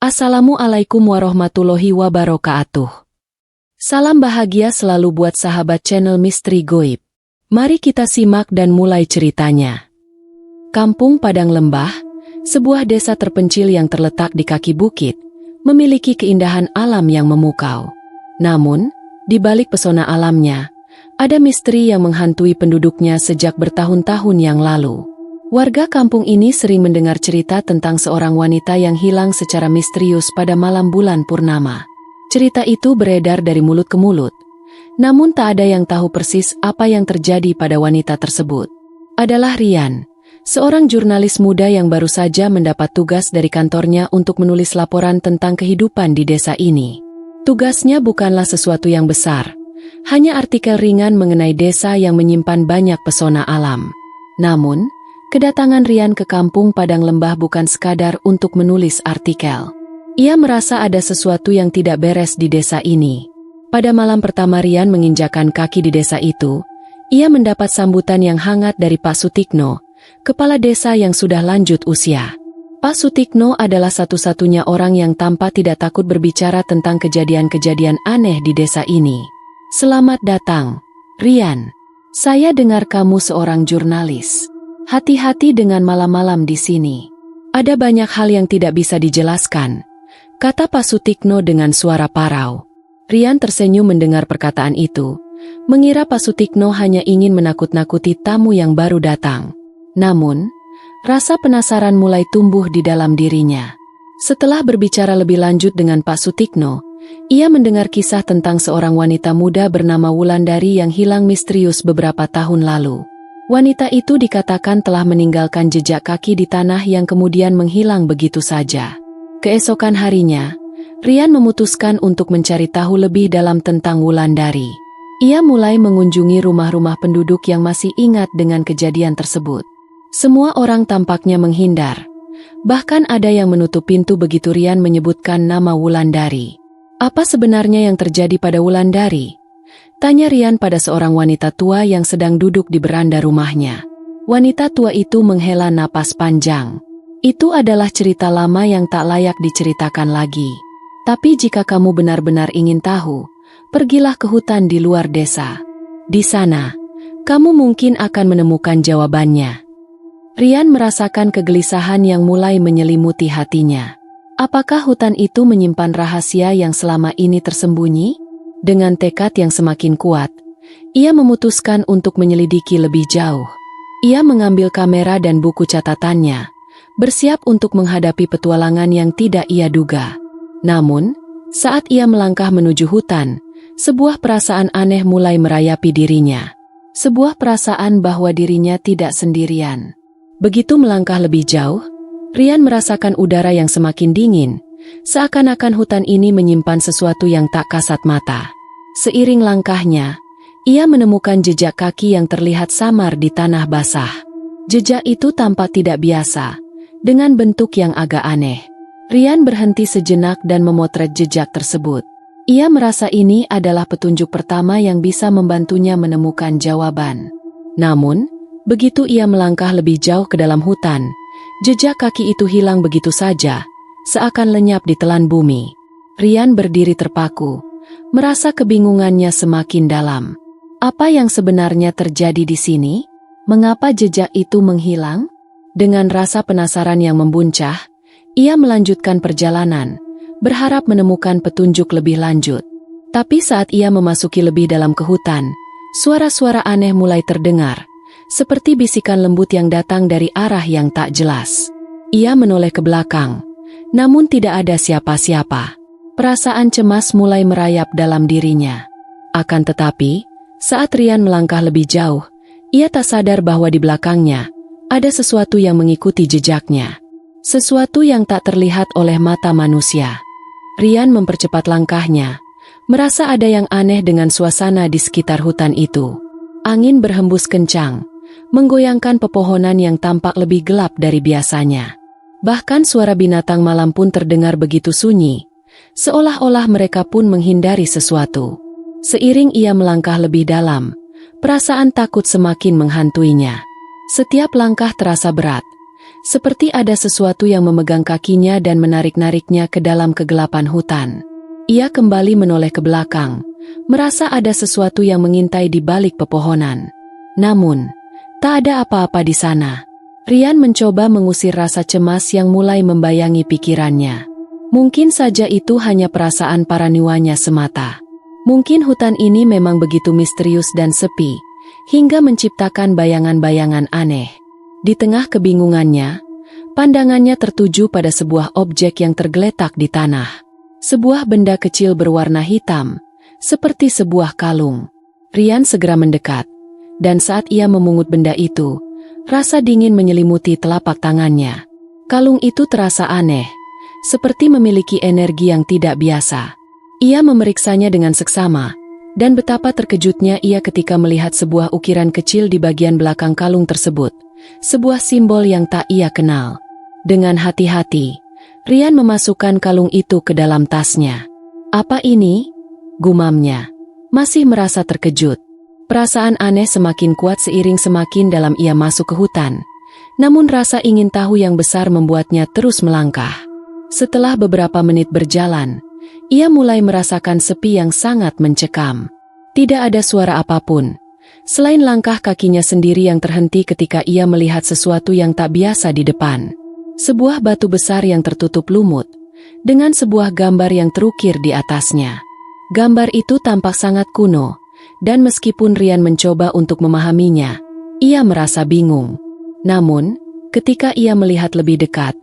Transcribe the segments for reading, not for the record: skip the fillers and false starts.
Assalamualaikum warahmatullahi wabarakatuh. Salam bahagia selalu buat sahabat channel Misteri Goib. Mari kita simak dan mulai ceritanya. Kampung Padang Lembah, sebuah desa terpencil yang terletak di kaki bukit, memiliki keindahan alam yang memukau. Namun, di balik pesona alamnya, ada misteri yang menghantui penduduknya sejak bertahun-tahun yang lalu. Warga kampung ini sering mendengar cerita tentang seorang wanita yang hilang secara misterius pada malam bulan purnama. Cerita itu beredar dari mulut ke mulut, namun tak ada yang tahu persis apa yang terjadi pada wanita tersebut. Adalah Rian, seorang jurnalis muda yang baru saja mendapat tugas dari kantornya untuk menulis laporan tentang kehidupan di desa ini. Tugasnya bukanlah sesuatu yang besar, hanya artikel ringan mengenai desa yang menyimpan banyak pesona alam. Namun, kedatangan Rian ke kampung Padang Lembah bukan sekadar untuk menulis artikel. Ia merasa ada sesuatu yang tidak beres di desa ini. Pada malam pertama Rian menginjakan kaki di desa itu, ia mendapat sambutan yang hangat dari Pak Sutikno, kepala desa yang sudah lanjut usia. Pak Sutikno adalah satu-satunya orang yang tampak tidak takut berbicara tentang kejadian-kejadian aneh di desa ini. "Selamat datang, Rian. Saya dengar kamu seorang jurnalis. Hati-hati dengan malam-malam di sini. Ada banyak hal yang tidak bisa dijelaskan," kata Pak Sutikno dengan suara parau. Rian tersenyum mendengar perkataan itu, mengira Pak Sutikno hanya ingin menakut-nakuti tamu yang baru datang. Namun, rasa penasaran mulai tumbuh di dalam dirinya. Setelah berbicara lebih lanjut dengan Pak Sutikno, ia mendengar kisah tentang seorang wanita muda bernama Wulandari yang hilang misterius beberapa tahun lalu. Wanita itu dikatakan telah meninggalkan jejak kaki di tanah yang kemudian menghilang begitu saja. Keesokan harinya, Rian memutuskan untuk mencari tahu lebih dalam tentang Wulandari. Ia mulai mengunjungi rumah-rumah penduduk yang masih ingat dengan kejadian tersebut. Semua orang tampaknya menghindar. Bahkan ada yang menutup pintu begitu Rian menyebutkan nama Wulandari. "Apa sebenarnya yang terjadi pada Wulandari?" tanya Rian pada seorang wanita tua yang sedang duduk di beranda rumahnya. Wanita tua itu menghela napas panjang. "Itu adalah cerita lama yang tak layak diceritakan lagi. Tapi jika kamu benar-benar ingin tahu, pergilah ke hutan di luar desa. Di sana, kamu mungkin akan menemukan jawabannya." Rian merasakan kegelisahan yang mulai menyelimuti hatinya. Apakah hutan itu menyimpan rahasia yang selama ini tersembunyi? Dengan tekad yang semakin kuat, ia memutuskan untuk menyelidiki lebih jauh. Ia mengambil kamera dan buku catatannya, bersiap untuk menghadapi petualangan yang tidak ia duga. Namun, saat ia melangkah menuju hutan, sebuah perasaan aneh mulai merayapi dirinya. Sebuah perasaan bahwa dirinya tidak sendirian. Begitu melangkah lebih jauh, Rian merasakan udara yang semakin dingin, seakan-akan hutan ini menyimpan sesuatu yang tak kasat mata. Seiring langkahnya, ia menemukan jejak kaki yang terlihat samar di tanah basah. Jejak itu tampak tidak biasa, dengan bentuk yang agak aneh. Rian berhenti sejenak dan memotret jejak tersebut. Ia merasa ini adalah petunjuk pertama yang bisa membantunya menemukan jawaban. Namun, begitu ia melangkah lebih jauh ke dalam hutan, jejak kaki itu hilang begitu saja, seakan lenyap di telan bumi. Rian berdiri terpaku, merasa kebingungannya semakin dalam. Apa yang sebenarnya terjadi di sini? Mengapa jejak itu menghilang? Dengan rasa penasaran yang membuncah, ia melanjutkan perjalanan, berharap menemukan petunjuk lebih lanjut. Tapi saat ia memasuki lebih dalam ke hutan, suara-suara aneh mulai terdengar, seperti bisikan lembut yang datang dari arah yang tak jelas. Ia menoleh ke belakang, namun tidak ada siapa-siapa. Perasaan cemas mulai merayap dalam dirinya. Akan tetapi, saat Rian melangkah lebih jauh, ia tak sadar bahwa di belakangnya ada sesuatu yang mengikuti jejaknya. Sesuatu yang tak terlihat oleh mata manusia. Rian mempercepat langkahnya, merasa ada yang aneh dengan suasana di sekitar hutan itu. Angin berhembus kencang, menggoyangkan pepohonan yang tampak lebih gelap dari biasanya. Bahkan suara binatang malam pun terdengar begitu sunyi, seolah-olah mereka pun menghindari sesuatu. Seiring ia melangkah lebih dalam, perasaan takut semakin menghantuinya. Setiap langkah terasa berat, Seperti ada sesuatu yang memegang kakinya dan menarik-nariknya ke dalam kegelapan hutan. Ia kembali menoleh ke belakang, merasa ada sesuatu yang mengintai di balik pepohonan. Namun, tak ada apa-apa di sana. Rian mencoba mengusir rasa cemas yang mulai membayangi pikirannya. Mungkin saja itu hanya perasaan paranoianya semata. Mungkin hutan ini memang begitu misterius dan sepi, hingga menciptakan bayangan-bayangan aneh. Di tengah kebingungannya, pandangannya tertuju pada sebuah objek yang tergeletak di tanah. Sebuah benda kecil berwarna hitam, seperti sebuah kalung. Rian segera mendekat, dan saat ia memungut benda itu, rasa dingin menyelimuti telapak tangannya. Kalung itu terasa aneh, seperti memiliki energi yang tidak biasa. Ia memeriksanya dengan seksama, dan betapa terkejutnya ia ketika melihat sebuah ukiran kecil di bagian belakang kalung tersebut, sebuah simbol yang tak ia kenal. Dengan hati-hati, Rian memasukkan kalung itu ke dalam tasnya. "Apa ini?" gumamnya. Masih merasa terkejut. Perasaan aneh semakin kuat seiring semakin dalam ia masuk ke hutan. Namun rasa ingin tahu yang besar membuatnya terus melangkah. Setelah beberapa menit berjalan, ia mulai merasakan sepi yang sangat mencekam. Tidak ada suara apapun, selain langkah kakinya sendiri yang terhenti ketika ia melihat sesuatu yang tak biasa di depan. Sebuah batu besar yang tertutup lumut, dengan sebuah gambar yang terukir di atasnya. Gambar itu tampak sangat kuno, dan meskipun Rian mencoba untuk memahaminya, ia merasa bingung. Namun, ketika ia melihat lebih dekat,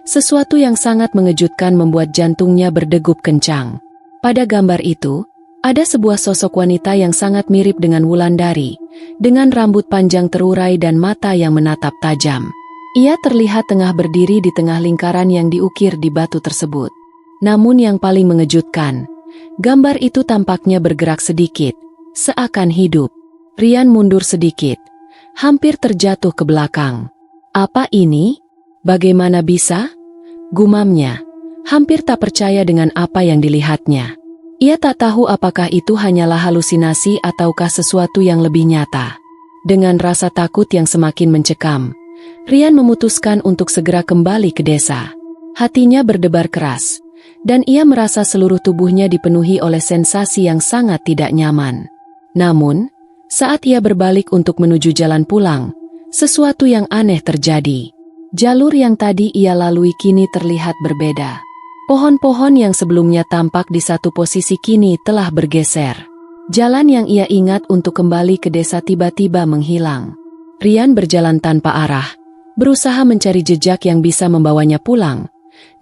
sesuatu yang sangat mengejutkan membuat jantungnya berdegup kencang. Pada gambar itu, ada sebuah sosok wanita yang sangat mirip dengan Wulandari, dengan rambut panjang terurai dan mata yang menatap tajam. Ia terlihat tengah berdiri di tengah lingkaran yang diukir di batu tersebut. Namun yang paling mengejutkan, gambar itu tampaknya bergerak sedikit, seakan hidup. Rian mundur sedikit, hampir terjatuh ke belakang. "Apa ini? Bagaimana bisa?" gumamnya, hampir tak percaya dengan apa yang dilihatnya. Ia tak tahu apakah itu hanyalah halusinasi ataukah sesuatu yang lebih nyata. Dengan rasa takut yang semakin mencekam, Rian memutuskan untuk segera kembali ke desa. Hatinya berdebar keras, dan ia merasa seluruh tubuhnya dipenuhi oleh sensasi yang sangat tidak nyaman. Namun, saat ia berbalik untuk menuju jalan pulang, sesuatu yang aneh terjadi. Jalur yang tadi ia lalui kini terlihat berbeda. Pohon-pohon yang sebelumnya tampak di satu posisi kini telah bergeser. Jalan yang ia ingat untuk kembali ke desa tiba-tiba menghilang. Rian berjalan tanpa arah, berusaha mencari jejak yang bisa membawanya pulang.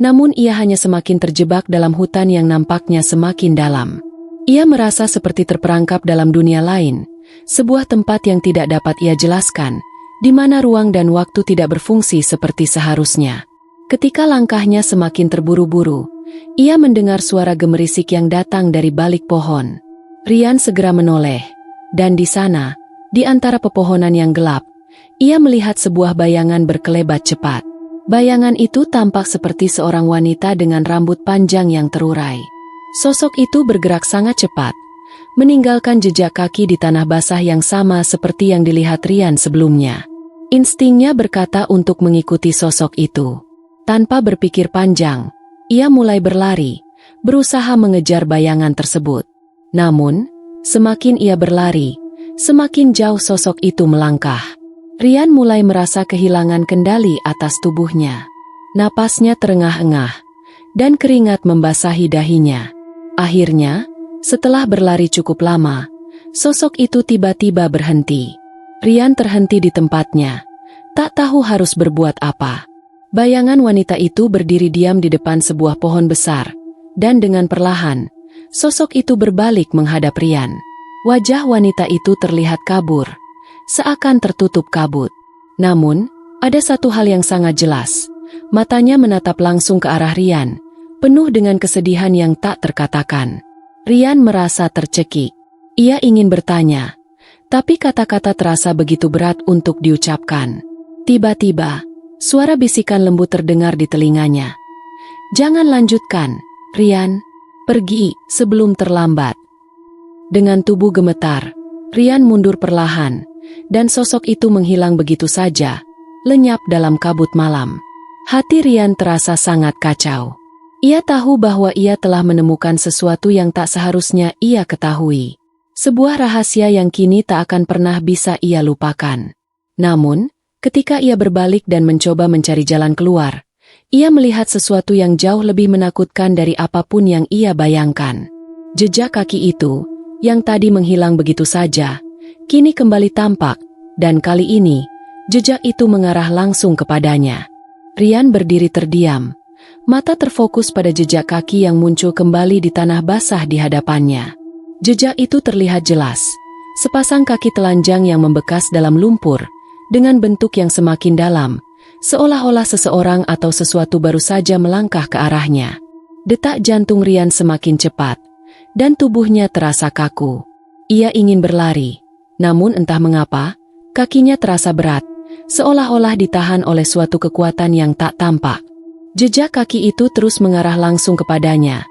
Namun ia hanya semakin terjebak dalam hutan yang nampaknya semakin dalam. Ia merasa seperti terperangkap dalam dunia lain, sebuah tempat yang tidak dapat ia jelaskan, di mana ruang dan waktu tidak berfungsi seperti seharusnya. Ketika langkahnya semakin terburu-buru, ia mendengar suara gemerisik yang datang dari balik pohon. Rian segera menoleh, dan di sana, di antara pepohonan yang gelap, ia melihat sebuah bayangan berkelebat cepat. Bayangan itu tampak seperti seorang wanita dengan rambut panjang yang terurai. Sosok itu bergerak sangat cepat, meninggalkan jejak kaki di tanah basah yang sama seperti yang dilihat Rian sebelumnya. Instingnya berkata untuk mengikuti sosok itu. Tanpa berpikir panjang, ia mulai berlari, berusaha mengejar bayangan tersebut. Namun, semakin ia berlari, semakin jauh sosok itu melangkah. Rian mulai merasa kehilangan kendali atas tubuhnya. Napasnya terengah-engah, dan keringat membasahi dahinya. Akhirnya, setelah berlari cukup lama, sosok itu tiba-tiba berhenti. Rian terhenti di tempatnya, tak tahu harus berbuat apa. Bayangan wanita itu berdiri diam di depan sebuah pohon besar, dan dengan perlahan, sosok itu berbalik menghadap Rian. Wajah wanita itu terlihat kabur, seakan tertutup kabut. Namun, ada satu hal yang sangat jelas. Matanya menatap langsung ke arah Rian, penuh dengan kesedihan yang tak terkatakan. Rian merasa tercekik. Ia ingin bertanya, tapi kata-kata terasa begitu berat untuk diucapkan. Tiba-tiba, suara bisikan lembut terdengar di telinganya. "Jangan lanjutkan, Rian. Pergi sebelum terlambat." Dengan tubuh gemetar, Rian mundur perlahan, dan sosok itu menghilang begitu saja, lenyap dalam kabut malam. Hati Rian terasa sangat kacau. Ia tahu bahwa ia telah menemukan sesuatu yang tak seharusnya ia ketahui. Sebuah rahasia yang kini tak akan pernah bisa ia lupakan. Namun, ketika ia berbalik dan mencoba mencari jalan keluar, ia melihat sesuatu yang jauh lebih menakutkan dari apapun yang ia bayangkan. Jejak kaki itu, yang tadi menghilang begitu saja, kini kembali tampak, dan kali ini, jejak itu mengarah langsung kepadanya. Rian berdiri terdiam, mata terfokus pada jejak kaki yang muncul kembali di tanah basah di hadapannya. Jejak itu terlihat jelas, sepasang kaki telanjang yang membekas dalam lumpur, dengan bentuk yang semakin dalam, seolah-olah seseorang atau sesuatu baru saja melangkah ke arahnya. Detak jantung Rian semakin cepat, dan tubuhnya terasa kaku. Ia ingin berlari, namun entah mengapa, kakinya terasa berat, seolah-olah ditahan oleh suatu kekuatan yang tak tampak. Jejak kaki itu terus mengarah langsung kepadanya,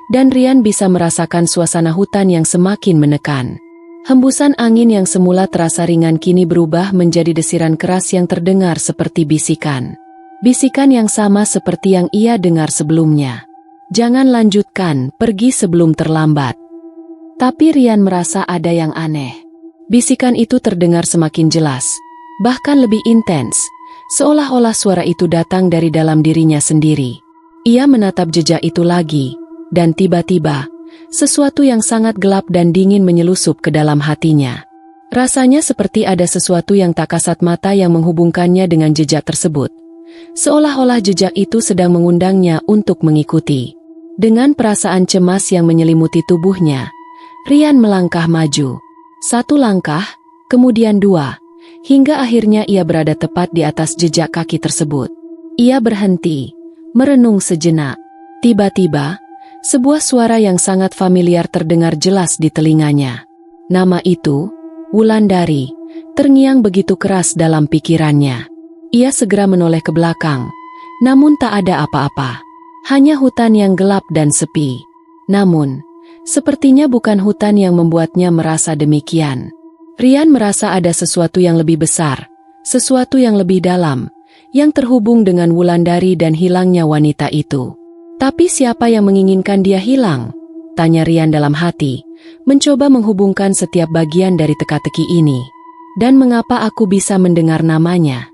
dan Rian bisa merasakan suasana hutan yang semakin menekan. Hembusan angin yang semula terasa ringan kini berubah menjadi desiran keras yang terdengar seperti bisikan. Bisikan yang sama seperti yang ia dengar sebelumnya. Jangan lanjutkan, pergi sebelum terlambat. Tapi Rian merasa ada yang aneh. Bisikan itu terdengar semakin jelas, bahkan lebih intens, seolah-olah suara itu datang dari dalam dirinya sendiri. Ia menatap jejak itu lagi, dan tiba-tiba, sesuatu yang sangat gelap dan dingin menyelusup ke dalam hatinya. Rasanya seperti ada sesuatu yang tak kasat mata yang menghubungkannya dengan jejak tersebut. Seolah-olah jejak itu sedang mengundangnya untuk mengikuti. Dengan perasaan cemas yang menyelimuti tubuhnya, Rian melangkah maju. 1 langkah, kemudian 2, hingga akhirnya ia berada tepat di atas jejak kaki tersebut. Ia berhenti, merenung sejenak. Tiba-tiba, sebuah suara yang sangat familiar terdengar jelas di telinganya. Nama itu, Wulandari, terngiang begitu keras dalam pikirannya. Ia segera menoleh ke belakang, namun tak ada apa-apa. Hanya hutan yang gelap dan sepi. Namun, sepertinya bukan hutan yang membuatnya merasa demikian. Rian merasa ada sesuatu yang lebih besar, sesuatu yang lebih dalam, yang terhubung dengan Wulandari dan hilangnya wanita itu. Tapi siapa yang menginginkan dia hilang? Tanya Rian dalam hati, mencoba menghubungkan setiap bagian dari teka-teki ini. Dan mengapa aku bisa mendengar namanya?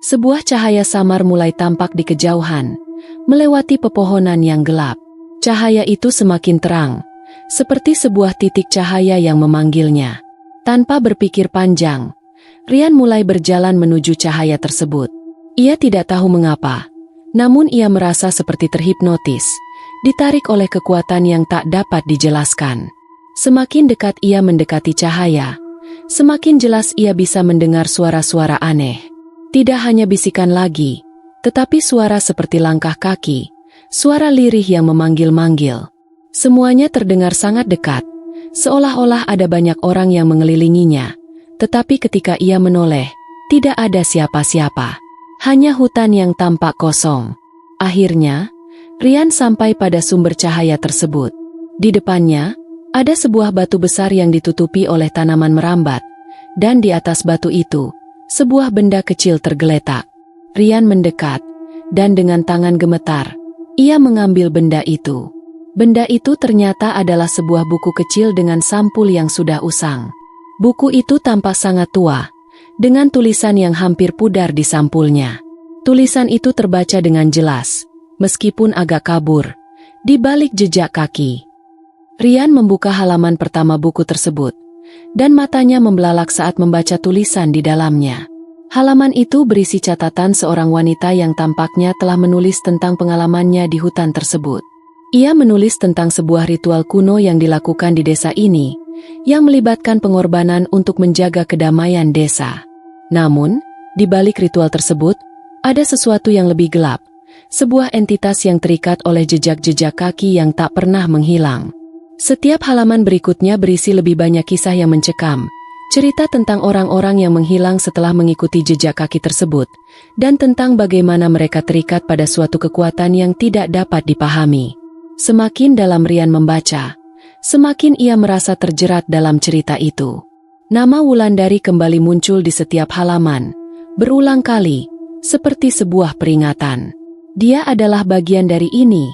Sebuah cahaya samar mulai tampak di kejauhan, melewati pepohonan yang gelap. Cahaya itu semakin terang, seperti sebuah titik cahaya yang memanggilnya. Tanpa berpikir panjang, Rian mulai berjalan menuju cahaya tersebut. Ia tidak tahu mengapa, namun ia merasa seperti terhipnotis, ditarik oleh kekuatan yang tak dapat dijelaskan. Semakin dekat ia mendekati cahaya, semakin jelas ia bisa mendengar suara-suara aneh. Tidak hanya bisikan lagi, tetapi suara seperti langkah kaki, suara lirih yang memanggil-manggil. Semuanya terdengar sangat dekat, seolah-olah ada banyak orang yang mengelilinginya. Tetapi ketika ia menoleh, tidak ada siapa-siapa. Hanya hutan yang tampak kosong. Akhirnya, Rian sampai pada sumber cahaya tersebut. Di depannya, ada sebuah batu besar yang ditutupi oleh tanaman merambat, dan di atas batu itu, sebuah benda kecil tergeletak. Rian mendekat, dan dengan tangan gemetar, ia mengambil benda itu. Benda itu ternyata adalah sebuah buku kecil dengan sampul yang sudah usang. Buku itu tampak sangat tua, dengan tulisan yang hampir pudar di sampulnya. Tulisan itu terbaca dengan jelas, meskipun agak kabur, di balik jejak kaki. Rian membuka halaman pertama buku tersebut, dan matanya membelalak saat membaca tulisan di dalamnya. Halaman itu berisi catatan seorang wanita yang tampaknya telah menulis tentang pengalamannya di hutan tersebut. Ia menulis tentang sebuah ritual kuno yang dilakukan di desa ini, yang melibatkan pengorbanan untuk menjaga kedamaian desa. Namun, di balik ritual tersebut, ada sesuatu yang lebih gelap, sebuah entitas yang terikat oleh jejak-jejak kaki yang tak pernah menghilang. Setiap halaman berikutnya berisi lebih banyak kisah yang mencekam, cerita tentang orang-orang yang menghilang setelah mengikuti jejak kaki tersebut, dan tentang bagaimana mereka terikat pada suatu kekuatan yang tidak dapat dipahami. Semakin dalam Rian membaca, semakin ia merasa terjerat dalam cerita itu. Nama Wulandari kembali muncul di setiap halaman, berulang kali, seperti sebuah peringatan. Dia adalah bagian dari ini,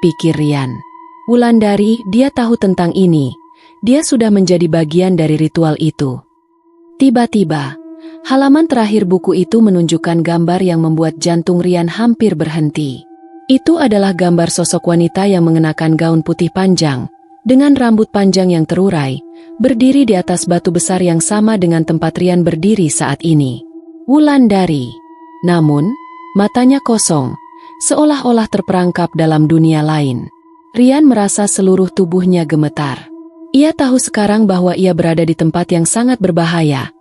pikir Rian. Wulandari, dia tahu tentang ini. Dia sudah menjadi bagian dari ritual itu. Tiba-tiba, halaman terakhir buku itu menunjukkan gambar yang membuat jantung Rian hampir berhenti. Itu adalah gambar sosok wanita yang mengenakan gaun putih panjang, dengan rambut panjang yang terurai, berdiri di atas batu besar yang sama dengan tempat Rian berdiri saat ini. Wulandari. Namun, matanya kosong, seolah-olah terperangkap dalam dunia lain. Rian merasa seluruh tubuhnya gemetar. Ia tahu sekarang bahwa ia berada di tempat yang sangat berbahaya,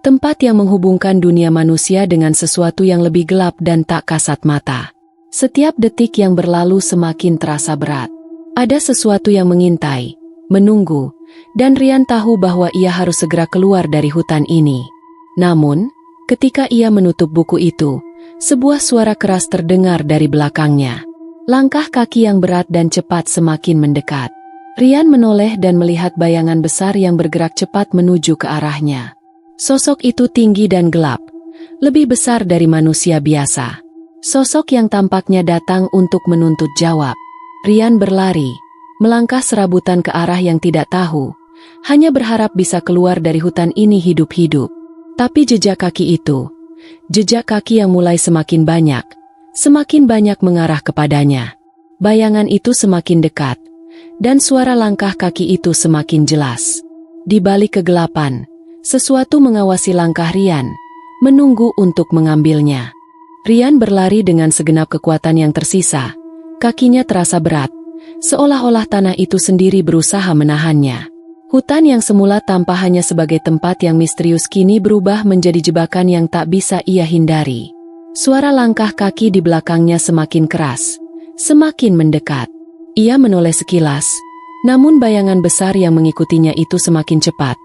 tempat yang menghubungkan dunia manusia dengan sesuatu yang lebih gelap dan tak kasat mata. Setiap detik yang berlalu semakin terasa berat. Ada sesuatu yang mengintai, menunggu, dan Rian tahu bahwa ia harus segera keluar dari hutan ini. Namun, ketika ia menutup buku itu, sebuah suara keras terdengar dari belakangnya. Langkah kaki yang berat dan cepat semakin mendekat. Rian menoleh dan melihat bayangan besar yang bergerak cepat menuju ke arahnya. Sosok itu tinggi dan gelap, lebih besar dari manusia biasa. Sosok yang tampaknya datang untuk menuntut jawab. Rian berlari, melangkah serabutan ke arah yang tidak tahu, hanya berharap bisa keluar dari hutan ini hidup-hidup. Tapi jejak kaki itu, jejak kaki yang mulai semakin banyak mengarah kepadanya. Bayangan itu semakin dekat, dan suara langkah kaki itu semakin jelas. Di balik kegelapan, sesuatu mengawasi langkah Rian, menunggu untuk mengambilnya. Rian berlari dengan segenap kekuatan yang tersisa. Kakinya terasa berat, seolah-olah tanah itu sendiri berusaha menahannya. Hutan yang semula tampak hanya sebagai tempat yang misterius kini berubah menjadi jebakan yang tak bisa ia hindari. Suara langkah kaki di belakangnya semakin keras, semakin mendekat. Ia menoleh sekilas, namun bayangan besar yang mengikutinya itu semakin cepat,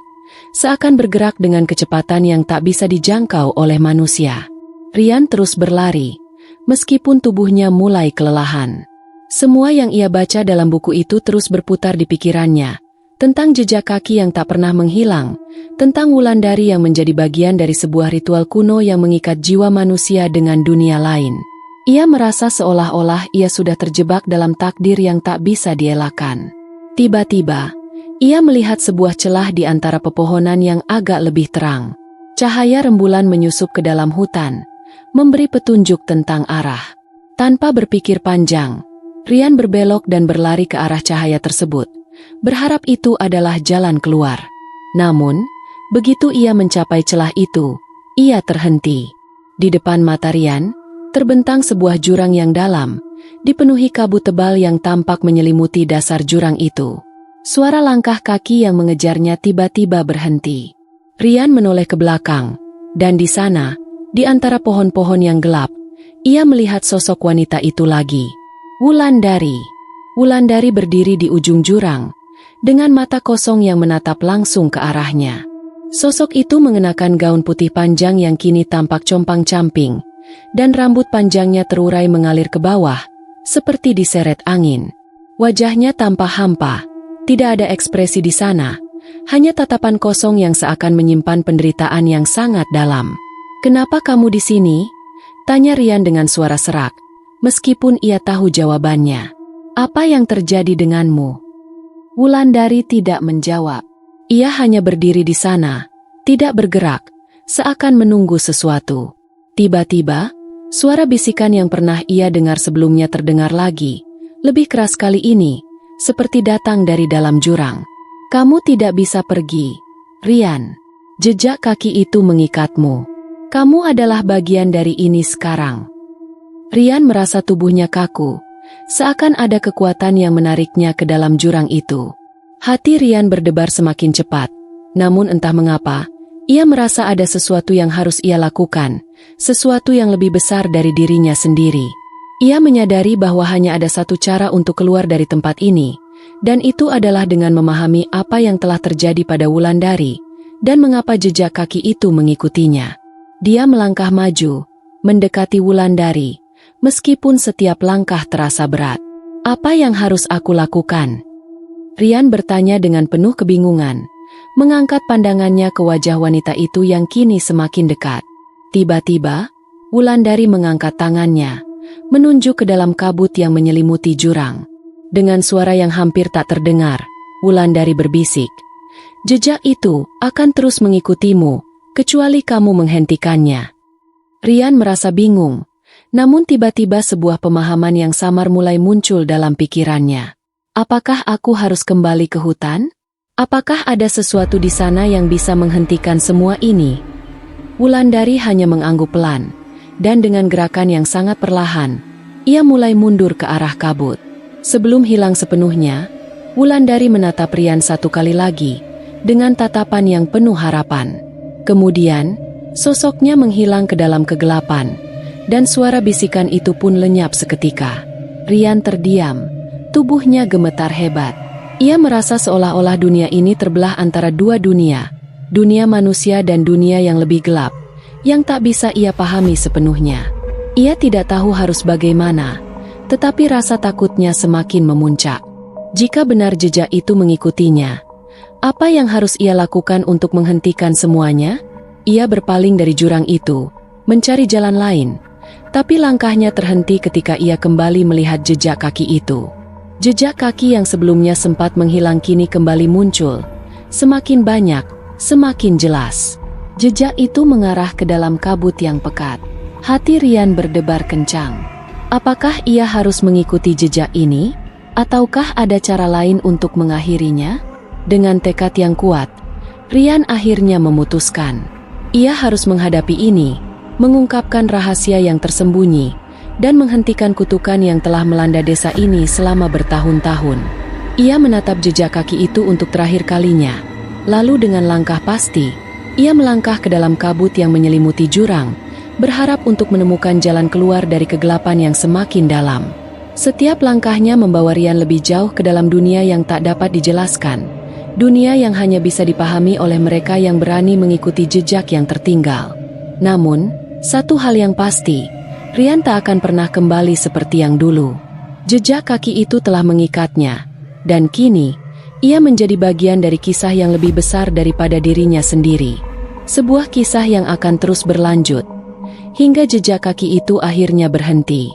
seakan bergerak dengan kecepatan yang tak bisa dijangkau oleh manusia. Rian terus berlari, meskipun tubuhnya mulai kelelahan. Semua yang ia baca dalam buku itu terus berputar di pikirannya, tentang jejak kaki yang tak pernah menghilang, tentang Wulandari yang menjadi bagian dari sebuah ritual kuno yang mengikat jiwa manusia dengan dunia lain. Ia merasa seolah-olah ia sudah terjebak dalam takdir yang tak bisa dielakkan. Tiba-tiba, ia melihat sebuah celah di antara pepohonan yang agak lebih terang. Cahaya rembulan menyusup ke dalam hutan, memberi petunjuk tentang arah. Tanpa berpikir panjang, Rian berbelok dan berlari ke arah cahaya tersebut, berharap itu adalah jalan keluar. Namun, begitu ia mencapai celah itu, ia terhenti. Di depan mata Rian, terbentang sebuah jurang yang dalam, dipenuhi kabut tebal yang tampak menyelimuti dasar jurang itu. Suara langkah kaki yang mengejarnya tiba-tiba berhenti. Rian menoleh ke belakang, dan di sana, di antara pohon-pohon yang gelap, ia melihat sosok wanita itu lagi. Wulandari. Wulandari berdiri di ujung jurang, dengan mata kosong yang menatap langsung ke arahnya. Sosok itu mengenakan gaun putih panjang yang kini tampak compang-camping, dan rambut panjangnya terurai mengalir ke bawah, seperti diseret angin. Wajahnya tampak hampa, tidak ada ekspresi di sana, hanya tatapan kosong yang seakan menyimpan penderitaan yang sangat dalam. "Kenapa kamu di sini?" tanya Rian dengan suara serak, meskipun ia tahu jawabannya. "Apa yang terjadi denganmu?" Wulandari tidak menjawab. Ia hanya berdiri di sana, tidak bergerak, seakan menunggu sesuatu. Tiba-tiba, suara bisikan yang pernah ia dengar sebelumnya terdengar lagi, lebih keras kali ini, seperti datang dari dalam jurang. "Kamu tidak bisa pergi, Rian. Jejak kaki itu mengikatmu. Kamu adalah bagian dari ini sekarang." Rian merasa tubuhnya kaku, seakan ada kekuatan yang menariknya ke dalam jurang itu. Hati Rian berdebar semakin cepat, namun entah mengapa, ia merasa ada sesuatu yang harus ia lakukan, sesuatu yang lebih besar dari dirinya sendiri. Ia menyadari bahwa hanya ada satu cara untuk keluar dari tempat ini, dan itu adalah dengan memahami apa yang telah terjadi pada Wulandari, dan mengapa jejak kaki itu mengikutinya. Dia melangkah maju, mendekati Wulandari, meskipun setiap langkah terasa berat. "Apa yang harus aku lakukan?" Rian bertanya dengan penuh kebingungan, mengangkat pandangannya ke wajah wanita itu yang kini semakin dekat. Tiba-tiba, Wulandari mengangkat tangannya, menunjuk ke dalam kabut yang menyelimuti jurang. Dengan suara yang hampir tak terdengar, Wulandari berbisik, "Jejak itu akan terus mengikutimu, kecuali kamu menghentikannya." Rian merasa bingung, namun tiba-tiba sebuah pemahaman yang samar mulai muncul dalam pikirannya. Apakah aku harus kembali ke hutan? Apakah ada sesuatu di sana yang bisa menghentikan semua ini? Wulandari hanya mengangguk pelan, dan dengan gerakan yang sangat perlahan, ia mulai mundur ke arah kabut. Sebelum hilang sepenuhnya, Wulandari menatap Rian satu kali lagi, dengan tatapan yang penuh harapan. Kemudian, sosoknya menghilang ke dalam kegelapan, dan suara bisikan itu pun lenyap seketika. Rian terdiam, tubuhnya gemetar hebat. Ia merasa seolah-olah dunia ini terbelah antara dua dunia, dunia manusia dan dunia yang lebih gelap, yang tak bisa ia pahami sepenuhnya. Ia tidak tahu harus bagaimana, tetapi rasa takutnya semakin memuncak. Jika benar jejak itu mengikutinya, apa yang harus ia lakukan untuk menghentikan semuanya? Ia berpaling dari jurang itu, mencari jalan lain, tapi langkahnya terhenti ketika ia kembali melihat jejak kaki itu. Jejak kaki yang sebelumnya sempat menghilang kini kembali muncul, semakin banyak, semakin jelas. Jejak itu mengarah ke dalam kabut yang pekat. Hati Rian berdebar kencang. Apakah ia harus mengikuti jejak ini? Ataukah ada cara lain untuk mengakhirinya? Dengan tekad yang kuat, Rian akhirnya memutuskan. Ia harus menghadapi ini, mengungkapkan rahasia yang tersembunyi, dan menghentikan kutukan yang telah melanda desa ini selama bertahun-tahun. Ia menatap jejak kaki itu untuk terakhir kalinya. Lalu dengan langkah pasti, ia melangkah ke dalam kabut yang menyelimuti jurang, berharap untuk menemukan jalan keluar dari kegelapan yang semakin dalam. Setiap langkahnya membawa Rian lebih jauh ke dalam dunia yang tak dapat dijelaskan. Dunia yang hanya bisa dipahami oleh mereka yang berani mengikuti jejak yang tertinggal. Namun, satu hal yang pasti, Rian tak akan pernah kembali seperti yang dulu. Jejak kaki itu telah mengikatnya, dan kini, ia menjadi bagian dari kisah yang lebih besar daripada dirinya sendiri. Sebuah kisah yang akan terus berlanjut, hingga jejak kaki itu akhirnya berhenti.